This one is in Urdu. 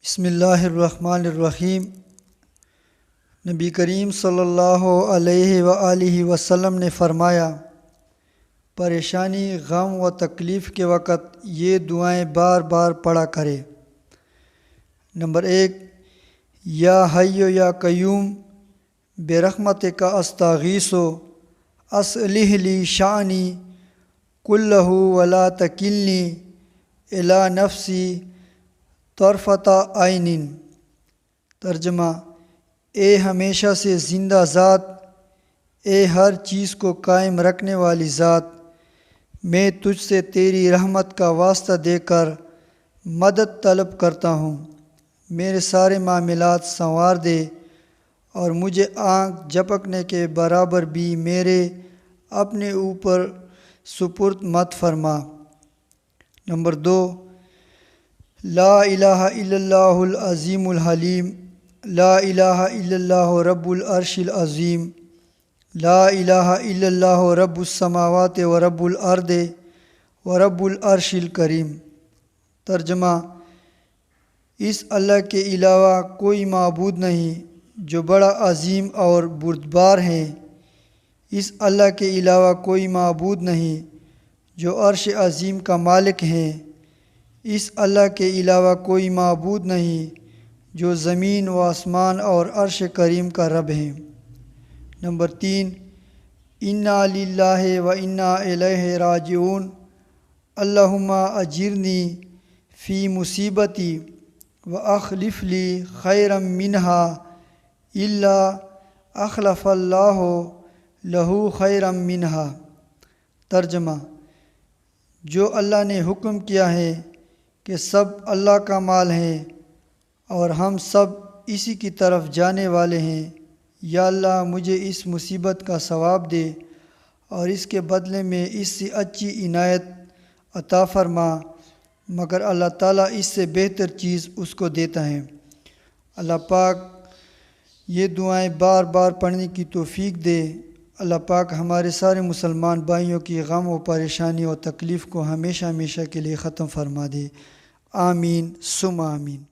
بسم اللہ الرحمن الرحیم۔ نبی کریم صلی اللہ علیہ وآلہ وسلم نے فرمایا، پریشانی، غم و تکلیف کے وقت یہ دعائیں بار بار پڑھا کرے۔ نمبر 1، یا حی یا قیوم برحمتک استغیث اصلح لی شأنی کلہ ولا تکلنی الی نفسی طرفۃ عین۔ ترجمہ: اے ہمیشہ سے زندہ ذات، اے ہر چیز کو قائم رکھنے والی ذات، میں تجھ سے تیری رحمت کا واسطہ دے کر مدد طلب کرتا ہوں، میرے سارے معاملات سنوار دے اور مجھے آنکھ جھپکنے کے برابر بھی میرے اپنے اوپر سپرد مت فرما۔ نمبر 2، لا الہ الا اللہ العظیم الحلیم، لا الہ الا اللہ رب العرش العظیم، لا الہ الا اللہ رب السماوات و رب الارض و رب العرش الکریم۔ ترجمہ: اس اللہ کے علاوہ کوئی معبود نہیں جو بڑا عظیم اور بردبار ہے، اس اللہ کے علاوہ کوئی معبود نہیں جو عرش عظیم کا مالک ہے، اس اللہ کے علاوہ کوئی معبود نہیں جو زمین و آسمان اور عرش کریم کا رب ہے۔ نمبر 3، انا للہ و انا الیہ راجعون، اللہم اجرنی فی مصیبتی و اخلف لی خیرا منہا الا اخلف اللہ لہ خیرا منہا۔ ترجمہ: جو اللہ نے حکم کیا ہے کہ سب اللہ کا مال ہے اور ہم سب اسی کی طرف جانے والے ہیں، یا اللہ مجھے اس مصیبت کا ثواب دے اور اس کے بدلے میں اس سے اچھی عنایت عطا فرما، مگر اللہ تعالیٰ اس سے بہتر چیز اس کو دیتا ہے۔ اللہ پاک یہ دعائیں بار بار پڑھنے کی توفیق دے۔ اللہ پاک ہمارے سارے مسلمان بھائیوں کی غم و پریشانی اور تکلیف کو ہمیشہ ہمیشہ کے لیے ختم فرما دے۔ آمین ثم آمین۔